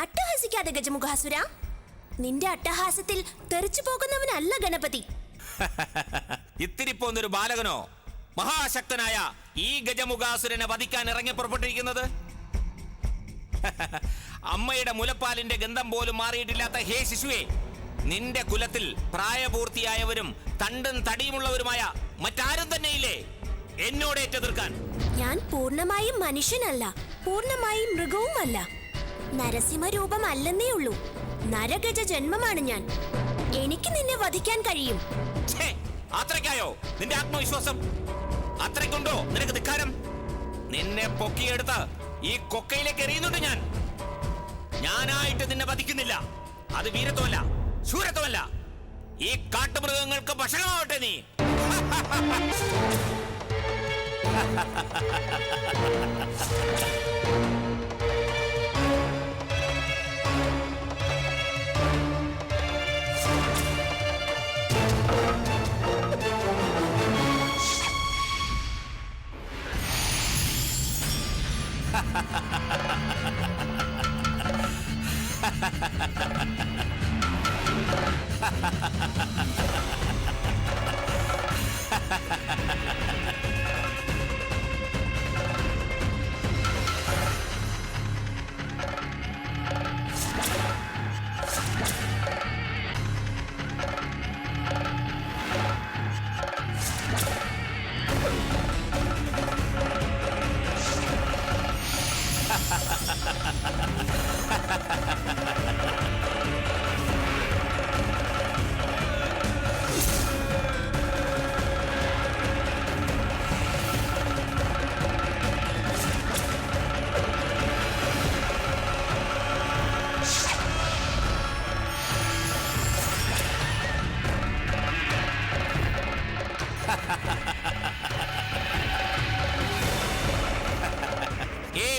അട്ടഹസിക്കാതെ ഗജമുഖാസുര. നിന്റെ അട്ടഹാസത്തിൽ തെറിച്ചു പോകുന്നവനല്ല ഗണപതി. ഇത്തിരി പോന്നൊരു ബാലകനോ മഹാശക്തനായ ഈ ഗജമുഖാസുരനെ വധിക്കാൻ ഇറങ്ങി പുറപ്പെട്ടിരിക്കുന്നത്? അമ്മയുടെ മുലപ്പാലിന്റെ ഗന്ധം പോലും മാറിയിട്ടില്ലാത്ത ഹേ ശിശുവേ, നിന്റെ കുലത്തിൽ പ്രായപൂർത്തിയായവരും തണ്ടും തടിയുമുള്ളവരുമായ മറ്റാരും തന്നെയില്ലേ എന്നോട് ഏറ്റെതിർക്കാൻ? ഞാൻ പൂർണ്ണമായും മനുഷ്യനല്ല, പൂർണ്ണമായും മൃഗവുമല്ല. നരസിംഹ രൂപമല്ലെന്നേ ഉള്ളൂ. നരഗജ ജന്മമാണ് ഞാൻ. എനിക്ക് നിന്നെ വധിക്കാൻ കഴിയും. അത്രയ്ക്കായോ നിന്റെ ആത്മവിശ്വാസം? അത്രയ്ക്കുണ്ടോ നിനക്ക് ധിക്കാരം? നിന്നെ പൊക്കിയെടുത്ത് ഈ കൊക്കയിലേക്ക് എറിയുന്നുണ്ട് ഞാൻ. ഞാനായിട്ട് നിന്നെ വധിക്കുന്നില്ല. അത് വീരത്വമല്ല, ശൂരത്വമല്ല. ഈ കാട്ടുമൃഗങ്ങൾക്ക് ഭക്ഷണമാവട്ടെ നീ.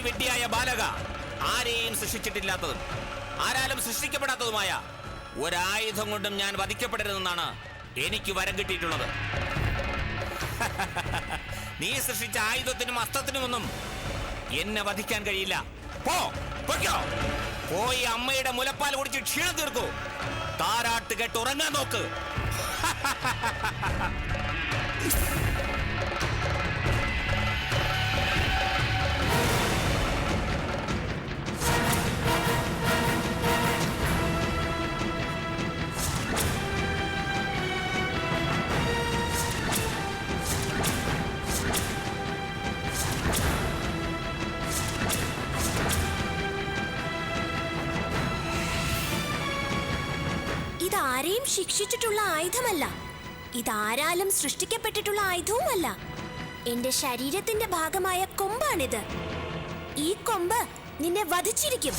വിഡ്ഢിയായ ബാലക, ആരെയും സൃഷ്ടിച്ചിട്ടില്ലാത്തതും ആരാലും സൃഷ്ടിക്കപ്പെടാത്തതുമായ ഒരായുധം കൊണ്ടും ഞാൻ വധിക്കപ്പെടരുതെന്നാണ് എനിക്ക് വരം കിട്ടിയിട്ടുള്ളത്. നീ സൃഷ്ടിച്ച ആയുധത്തിനും അസ്ത്രത്തിനുമൊന്നും എന്നെ വധിക്കാൻ കഴിയില്ല. പോയി അമ്മയുടെ മുലപ്പാൽ കുടിച്ച് ക്ഷീണം തീർക്കൂ. താരാട്ട് കേട്ട് ഉറങ്ങാൻ നോക്ക്. ഇതാരെയും ശിക്ഷിച്ചിട്ടുള്ള ആയുധമല്ല. ഇതാരാലും സൃഷ്ടിക്കപ്പെട്ടിട്ടുള്ള ആയുധവുമല്ല. എന്റെ ശരീരത്തിന്റെ ഭാഗമായ കൊമ്പാണിത്. ഈ കൊമ്പ് നിന്നെ വധിച്ചിരിക്കും.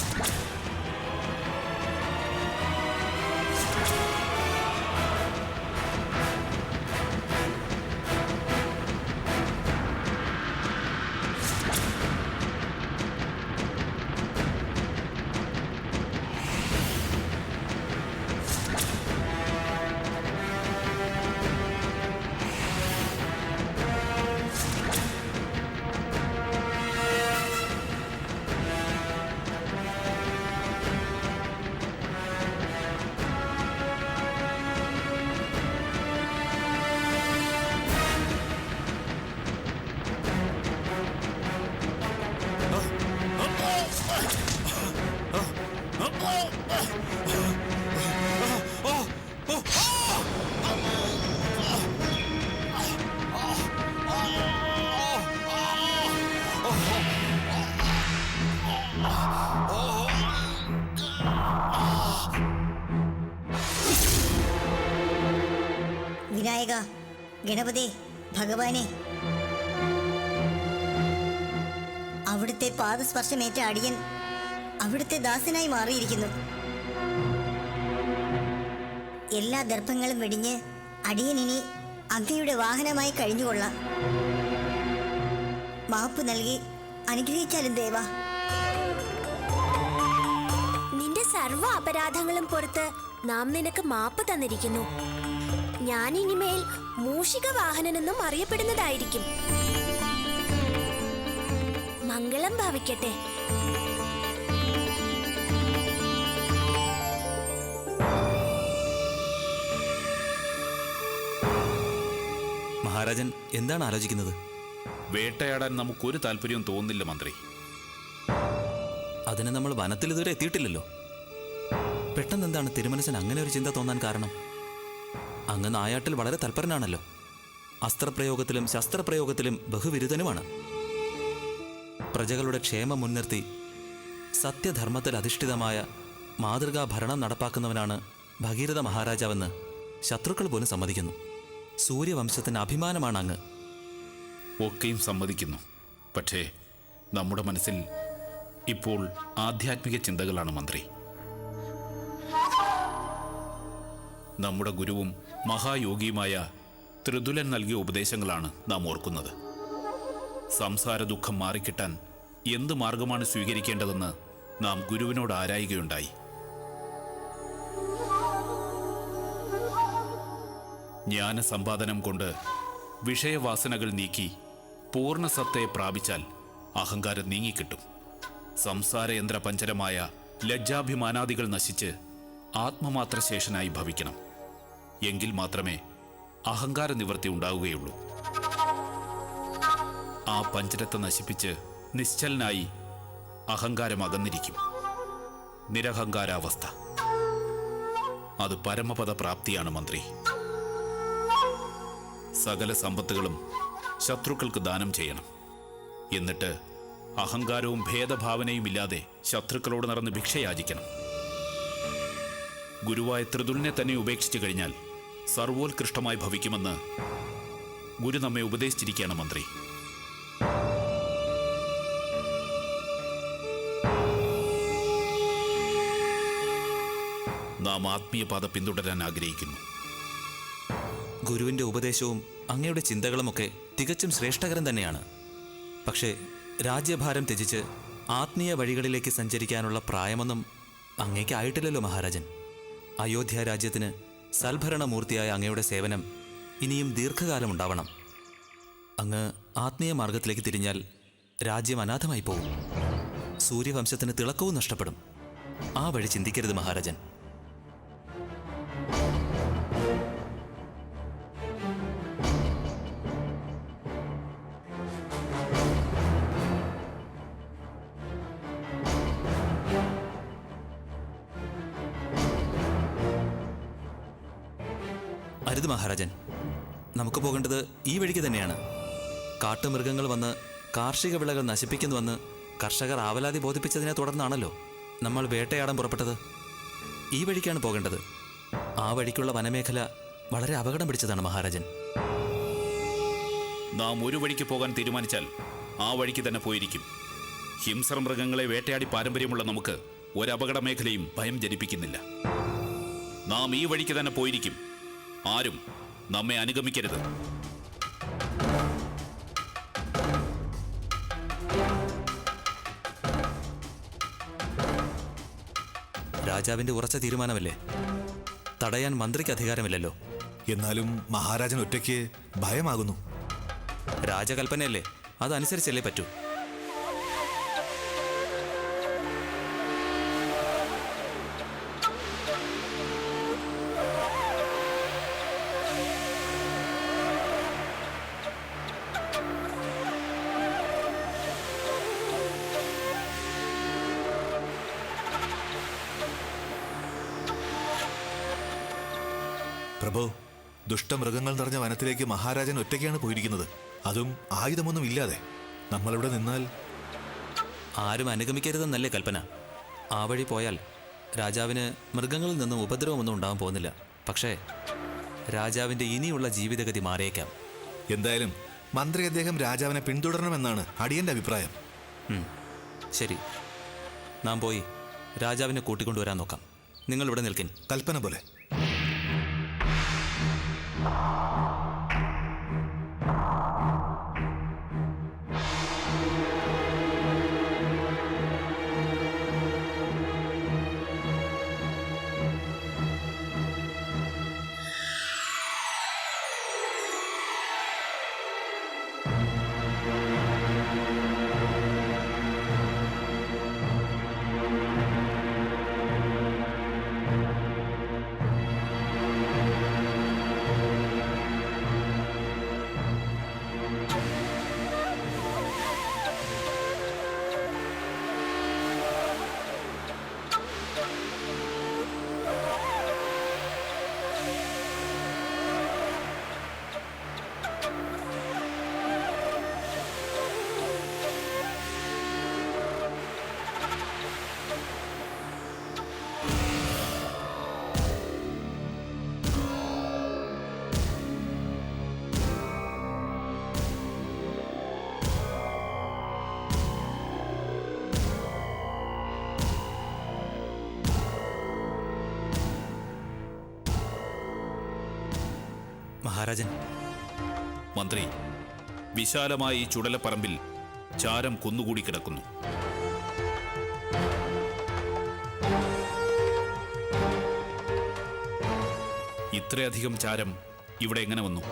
വിനായക, ഗണപതി, ഭഗവാനെ, അവിടുത്തെ പാദസ്പർശമേറ്റ അടിയൻ അവിടുത്തെ ദാസനായി മാറിയിരിക്കുന്നു. എല്ലാ ദർഭങ്ങളും വെടിഞ്ഞ് അടിയൻ ഇനി അങ്ങയുടെ വാഹനമായി കഴിഞ്ഞുകൊള്ളാം. മാപ്പ് നൽകി അനുഗ്രഹിച്ചാലും ദേവാ. നിന്റെ സർവ്വ അപരാധങ്ങളും പുറത്ത് നാം നിനക്ക് മാപ്പ് തന്നിരിക്കുന്നു. ഞാൻ ഇനിമേൽ മൂഷിക വാഹനനെന്നും അറിയപ്പെടുന്നതായിരിക്കും. മംഗളം ഭവിക്കട്ടെ. മഹാരാജൻ എന്താണ് ആലോചിക്കുന്നത്? വേട്ടയാടാൻ നമുക്കൊരു താല്പര്യവും തോന്നുന്നില്ല മന്ത്രി. അതിന് നമ്മൾ വനത്തിൽ ഇതുവരെ എത്തിയിട്ടില്ലല്ലോ. പെട്ടെന്ന് എന്താണ് തിരുമനസിന് അങ്ങനെ ഒരു ചിന്ത തോന്നാൻ കാരണം? അങ്ങ് നായാട്ടിൽ വളരെ തൽപരനാണല്ലോ. അസ്ത്രപ്രയോഗത്തിലും ശസ്ത്രപ്രയോഗത്തിലും ബഹുവിരുദ്ധനുമാണ്. പ്രജകളുടെ ക്ഷേമം മുൻനിർത്തി സത്യധർമ്മത്തിൽ അധിഷ്ഠിതമായ മാതൃകാ ഭരണം നടപ്പാക്കുന്നവനാണ് ഭഗീരഥ മഹാരാജാവെന്ന് ശത്രുക്കൾ പോലും സമ്മതിക്കുന്നു. സൂര്യവംശത്തിന് അഭിമാനമാണ് അങ്ങ്. ഒക്കെയും സമ്മതിക്കുന്നു. പക്ഷേ നമ്മുടെ മനസ്സിൽ ഇപ്പോൾ ആധ്യാത്മിക ചിന്തകളാണ് മന്ത്രി. നമ്മുടെ ഗുരുവും മഹായോഗിയുമായ ത്രിതുലൻ നൽകിയ ഉപദേശങ്ങളാണ് നാം ഓർക്കുന്നത്. സംസാര ദുഃഖം മാറിക്കിട്ടാൻ എന്ത് മാർഗമാണ് സ്വീകരിക്കേണ്ടതെന്ന് നാം ഗുരുവിനോട് ആരായുകയുണ്ടായി. ജ്ഞാനസമ്പാദനം കൊണ്ട് വിഷയവാസനകൾ നീക്കി പൂർണ്ണസത്തയെ പ്രാപിച്ചാൽ അഹങ്കാരം നീങ്ങിക്കിട്ടും. സംസാരയന്ത്ര പഞ്ചരമായ ലജ്ജാഭിമാനാദികൾ നശിച്ച് ആത്മമാത്രശേഷനായി ഭവിക്കണം. എങ്കിൽ മാത്രമേ അഹങ്കാര നിവൃത്തി ഉണ്ടാവുകയുള്ളൂ. ആ പഞ്ചരത്തെ നശിപ്പിച്ച് നിശ്ചലനായി അഹങ്കാരം അകന്നിരിക്കും. നിരഹങ്കാരാവസ്ഥ, അത് പരമപദ പ്രാപ്തിയാണ് മന്ത്രി. സകല സമ്പത്തുകളും ശത്രുക്കൾക്ക് ദാനം ചെയ്യണം. എന്നിട്ട് അഹങ്കാരവും ഭേദഭാവനയുമില്ലാതെ ശത്രുക്കളോട് നടന്ന് ഭിക്ഷയാചിക്കണം. ഗുരുവായ ത്രിതുലിനെ തന്നെ ഉപേക്ഷിച്ചു കഴിഞ്ഞാൽ സർവോത്കൃഷ്ടമായി ഭവിക്കുമെന്ന് ഗുരു നമ്മെ ഉപദേശിച്ചിരിക്കുകയാണ് മന്ത്രി. നാം ആത്മീയപാത പിന്തുടരാൻ ആഗ്രഹിക്കുന്നു. ഗുരുവിൻ്റെ ഉപദേശവും അങ്ങയുടെ ചിന്തകളുമൊക്കെ തികച്ചും ശ്രേഷ്ഠകരം തന്നെയാണ്. പക്ഷേ രാജ്യഭാരം ത്യജിച്ച് ആത്മീയ വഴികളിലേക്ക് സഞ്ചരിക്കാനുള്ള പ്രായമൊന്നും അങ്ങേക്ക് ആയിട്ടില്ലല്ലോ മഹാരാജൻ. അയോധ്യ രാജ്യത്തിന് സൽഭരണമൂർത്തിയായ അങ്ങയുടെ സേവനം ഇനിയും ദീർഘകാലം ഉണ്ടാവണം. അങ്ങ് ആത്മീയ മാർഗത്തിലേക്ക് തിരിഞ്ഞാൽ രാജ്യം അനാഥമായി പോകും. സൂര്യവംശത്തിന് തിളക്കവും നഷ്ടപ്പെടും. ആ വഴി ചിന്തിക്കരുത് മഹാരാജൻ. അരുത് മഹാരാജൻ, നമുക്ക് പോകേണ്ടത് ഈ വഴിക്ക് തന്നെയാണ്. കാട്ടുമൃഗങ്ങൾ വന്ന് കാർഷിക വിളകൾ നശിപ്പിക്കുന്നുവെന്ന് കർഷകർ ആവലാതി ബോധിപ്പിച്ചതിനെ തുടർന്നാണല്ലോ നമ്മൾ വേട്ടയാടാൻ പുറപ്പെട്ടത്. ഈ വഴിക്കാണ് പോകേണ്ടത്. ആ വഴിക്കുള്ള വനമേഖല വളരെ അപകടം പിടിച്ചതാണ് മഹാരാജൻ. നാം ഒരു വഴിക്ക് പോകാൻ തീരുമാനിച്ചാൽ ആ വഴിക്ക് തന്നെ പോയിരിക്കും. ഹിംസ്ര മൃഗങ്ങളെ വേട്ടയാടി പാരമ്പര്യമുള്ള നമുക്ക് ഒരപകട മേഖലയും ഭയം ജനിപ്പിക്കുന്നില്ല. നാം ഈ വഴിക്ക് തന്നെ പോയിരിക്കും. ആരും നമ്മെ അനുഗമിക്കരുത്. രാജാവിന്റെ ഉറച്ച തീരുമാനമല്ലേ? തടയാൻ മന്ത്രിക്ക് അധികാരമില്ലല്ലോ. എന്നാലും മഹാരാജൻ ഒറ്റയ്ക്ക് ഭയമാകുന്നു. രാജകൽപ്പനയല്ലേ, അതനുസരിച്ചല്ലേ പറ്റൂ. പ്രഭു, ദുഷ്ടമൃഗങ്ങൾ നിറഞ്ഞ വനത്തിലേക്ക് മഹാരാജൻ ഒറ്റയ്ക്കാണ് പോയിരിക്കുന്നത്. അതും ആയുധമൊന്നും ഇല്ലാതെ. നമ്മളിവിടെ നിന്നാൽ ആരും അനുഗമിക്കരുതെന്നല്ലേ കൽപ്പന. ആ വഴി പോയാൽ രാജാവിന് മൃഗങ്ങളിൽ നിന്നും ഉപദ്രവമൊന്നും ഉണ്ടാകാൻ പോകുന്നില്ല. പക്ഷേ രാജാവിൻ്റെ ഇനിയുള്ള ജീവിതഗതി മാറിയേക്കാം. എന്തായാലും മന്ത്രി അദ്ദേഹം രാജാവിനെ പിന്തുടരണമെന്നാണ് അടിയന്റെ അഭിപ്രായം. ശരി, നാം പോയി രാജാവിനെ കൂട്ടിക്കൊണ്ടുവരാൻ നോക്കാം. നിങ്ങളിവിടെ നിൽക്കിൻ. കൽപ്പന പോലെ. മഹാരാജൻ. മന്ത്രി, വിശാലമായ ഈ ചുടലപ്പറമ്പിൽ ചാരം കുന്നുകൂടി കിടക്കുന്നു. ഇത്രയധികം ചാരം ഇവിടെ എങ്ങനെ വന്നു?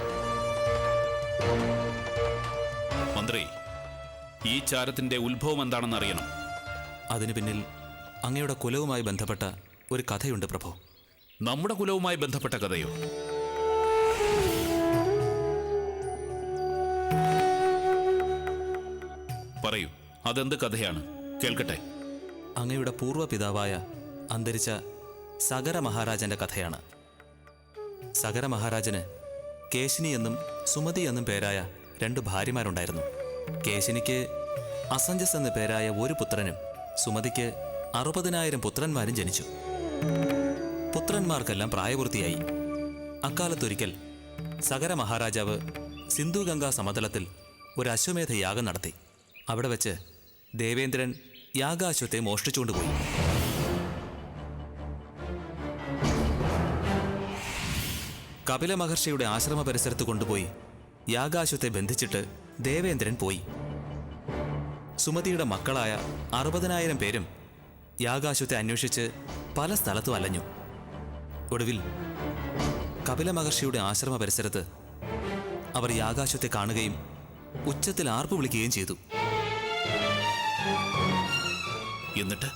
മന്ത്രി, ഈ ചാരത്തിന്റെ ഉത്ഭവം എന്താണെന്ന് അറിയണം. അതിനു പിന്നിൽ അങ്ങയുടെ കുലവുമായി ബന്ധപ്പെട്ട ഒരു കഥയുണ്ട് പ്രഭു. നമ്മുടെ കുലവുമായി ബന്ധപ്പെട്ട കഥയോ? പറയൂ, അതെന്ത് കഥയാണ്? കേൾക്കട്ടെ. അങ്ങയുടെ പൂർവ്വപിതാവായ അന്തരിച്ച സഗര മഹാരാജന്റെ കഥയാണ്. സഗര മഹാരാജന് കേശിനി എന്നും സുമതി എന്നും പേരായ 2 ഭാര്യമാരുണ്ടായിരുന്നു. കേശിനിക്ക് അസഞ്ചസ് എന്ന പേരായ ഒരു പുത്രനും സുമതിക്ക് 60,000 പുത്രന്മാരും ജനിച്ചു. പുത്രന്മാർക്കെല്ലാം പ്രായപൂർത്തിയായി. അക്കാലത്തൊരിക്കൽ സഗര മഹാരാജാവ് സിന്ധു ഗംഗാ സമതലത്തിൽ ഒരു അശ്വമേധ യാഗം നടത്തി. അവിടെ വെച്ച് ദേവേന്ദ്രൻ യാഗാശ്വത്തെ മോഷ്ടിച്ചുകൊണ്ടുപോയി. കപില മഹർഷിയുടെ ആശ്രമ പരിസരത്ത് കൊണ്ടുപോയി യാഗാശ്വത്തെ ബന്ധിച്ചിട്ട് ദേവേന്ദ്രൻ പോയി. സുമതിയുടെ മക്കളായ 60,000 പേരും യാഗാശ്വത്തെ അന്വേഷിച്ച് പല സ്ഥലത്തും അലഞ്ഞു. ഒടുവിൽ കപില മഹർഷിയുടെ ആശ്രമ പരിസരത്ത് അവർ യാഗാശ്വത്തെ കാണുകയും ഉച്ചത്തിൽ ആർപ്പ് വിളിക്കുകയും ചെയ്തു. എന്നിട്ട്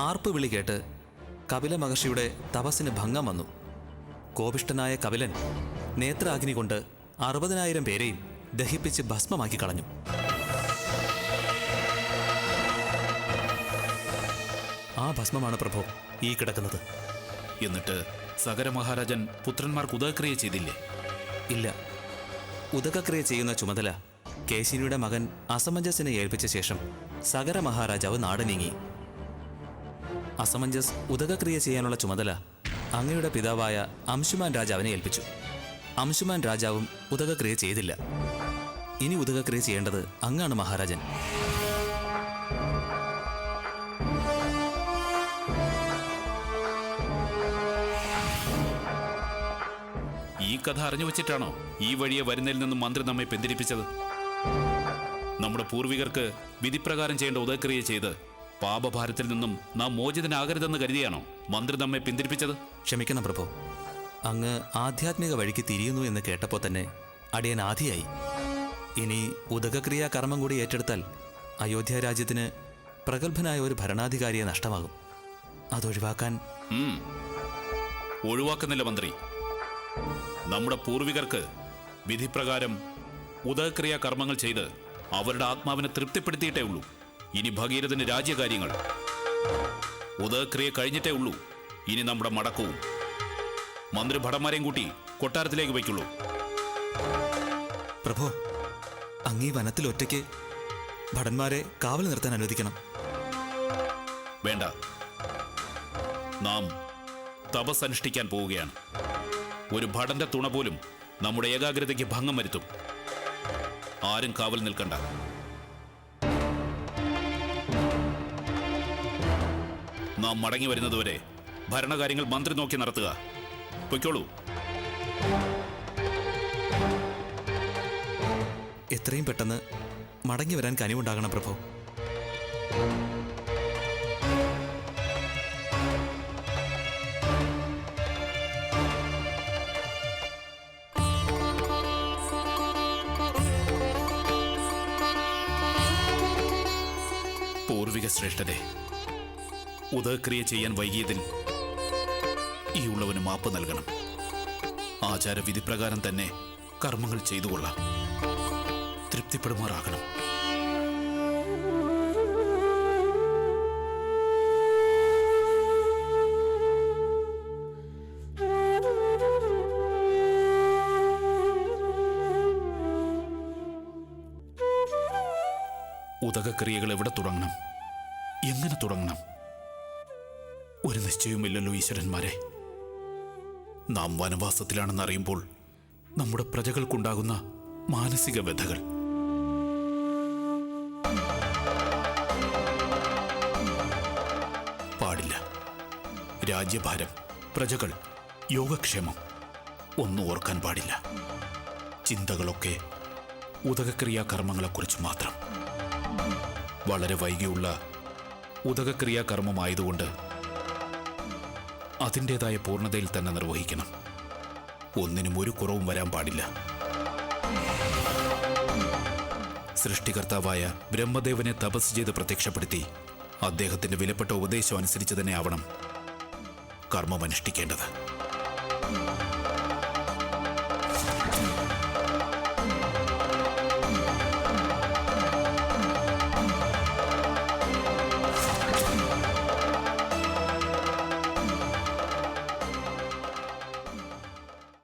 ആർപ്പ് വിളി കേട്ട് കപില മഹർഷിയുടെ തപസ്സിന് ഭംഗം വന്നു. കോപിഷ്ഠനായ കപിലൻ നേത്രാഗ്നി കൊണ്ട് 60,000 പേരെയും ദഹിപ്പിച്ച് ഭസ്മമാക്കി കളഞ്ഞു. ആ ഭസ്മമാണ് പ്രഭു ഈ കിടക്കുന്നത്. എന്നിട്ട് സഗര മഹാരാജൻ പുത്രന്മാർക്ക് ഉദയക്രിയ ചെയ്തില്ലേ? ഇല്ല. ഉദകക്രിയ ചെയ്യുന്ന ചുമതല കേശിനിയുടെ മകൻ അസമഞ്ജസിനെ ഏൽപ്പിച്ച ശേഷം സഗര മഹാരാജാവ് നാട് നീങ്ങി. അസമഞ്ജസ് ഉദകക്രിയ ചെയ്യാനുള്ള ചുമതല അങ്ങയുടെ പിതാവായ അംശുമാൻ രാജാവിനെ ഏൽപ്പിച്ചു. അംശുമാൻ രാജാവും ഉദകക്രിയ ചെയ്തില്ല. ഇനി ഉദകക്രിയ ചെയ്യേണ്ടത് അങ്ങാണ് മഹാരാജൻ. ഈ കഥ അറിഞ്ഞു വച്ചിട്ടാണോ ഈ വഴിയെ വരുന്നതിൽ നിന്നും മന്ത്രി നമ്മെ പിന്തിരിപ്പിച്ചത്? നമ്മുടെ പൂർവികർക്ക് വിധിപ്രകാരം ചെയ്യേണ്ട ഉദയക്രിയ ചെയ്ത് പാപഭാരത്തിൽ നിന്നും നാം മോചിതനാകരുതെന്ന് കരുതിയാണോ മന്ത്രി നമ്മെ പിന്തിരിപ്പിച്ചത്? ക്ഷമിക്കണം പ്രഭു. അങ്ങ് ആധ്യാത്മിക വഴിക്ക് തിരിയുന്നു എന്ന് കേട്ടപ്പോൾ തന്നെ അടിയൻ ആധിയായി. ഇനി ഉദകക്രിയാ കർമ്മം കൂടി ഏറ്റെടുത്താൽ അയോധ്യ രാജ്യത്തിന് പ്രഗത്ഭനായ ഒരു ഭരണാധികാരിയെ നഷ്ടമാകും. അതൊഴിവാക്കാൻ ഒഴിവാക്കുന്നില്ല മന്ത്രി. നമ്മുടെ പൂർവികർക്ക് വിധിപ്രകാരം ഉദകക്രിയാ കർമ്മങ്ങൾ ചെയ്ത് അവരുടെ ആത്മാവിനെ തൃപ്തിപ്പെടുത്തിയിട്ടേ ഉള്ളൂ. ഇനി ഭഗീരഥന് രാജ്യകാര്യങ്ങൾ. ഉദകക്രിയ കഴിഞ്ഞിട്ടേ ഉള്ളൂ ഇനി നമ്മുടെ മടക്കവും. മന്ത്രി ഭടന്മാരെയും കൂട്ടി കൊട്ടാരത്തിലേക്ക് വയ്ക്കുള്ളൂ. പ്രഭു, അങ്ങീ വനത്തിൽ ഒറ്റയ്ക്ക് ഭടന്മാരെ കാവൽ നിർത്താൻ അനുവദിക്കണം. വേണ്ട, നാം തപസ് അനുഷ്ഠിക്കാൻ പോവുകയാണ്. ഒരു ഭടന്റെ തുണ പോലും നമ്മുടെ ഏകാഗ്രതയ്ക്ക് ഭംഗം വരുത്തും. ആരും കാവൽ നിൽക്കണ്ട. നാം മടങ്ങി വരുന്നതുവരെ ഭരണകാര്യങ്ങൾ മന്ത്രി നോക്കി നടത്തുക. പൊയ്ക്കോളൂ. എത്രയും പെട്ടെന്ന് മടങ്ങി വരാൻ കനിവുണ്ടാകണം പ്രഭു. പൂർവിക ശ്രേഷ്ഠരെ, ഉദയക്രിയ ചെയ്യാൻ വൈകിയതിൽ ഈ ഉള്ളവന് മാപ്പ് നൽകണം. ആചാരവിധിപ്രകാരം തന്നെ കർമ്മങ്ങൾ ചെയ്തുകൊള്ളാം. തൃപ്തിപ്പെടുമാറാകണം. ഉദകക്രിയകൾ എവിടെ തുടങ്ങണം, എങ്ങനെ തുടങ്ങണം? ഒരു നിശ്ചയവുമില്ലല്ലോ ഈശ്വരന്മാരെ. നാം വനവാസത്തിലാണെന്നറിയുമ്പോൾ നമ്മുടെ പ്രജകൾക്കുണ്ടാകുന്ന മാനസിക വ്യഥകൾ. പാടില്ല. രാജ്യഭാരം, പ്രജകൾ, യോഗക്ഷേമം ഒന്നും ഓർക്കാൻ പാടില്ല. ചിന്തകളൊക്കെ ഉദകക്രിയാ കർമ്മങ്ങളെക്കുറിച്ച് മാത്രം. വളരെ വൈകിയുള്ള ഉദകക്രിയാ കർമ്മമായതുകൊണ്ട് അതിൻ്റെതായ പൂർണ്ണതയിൽ തന്നെ നിർവഹിക്കണം. ഒന്നിനും ഒരു കുറവും വരാൻ പാടില്ല. സൃഷ്ടികർത്താവായ ബ്രഹ്മദേവനെ തപസ് ചെയ്ത് പ്രത്യക്ഷപ്പെടുത്തി അദ്ദേഹത്തിന്റെ വിലപ്പെട്ട ഉപദേശം അനുസരിച്ച് തന്നെ ആവണം കർമ്മം അനുഷ്ഠിക്കേണ്ടത്.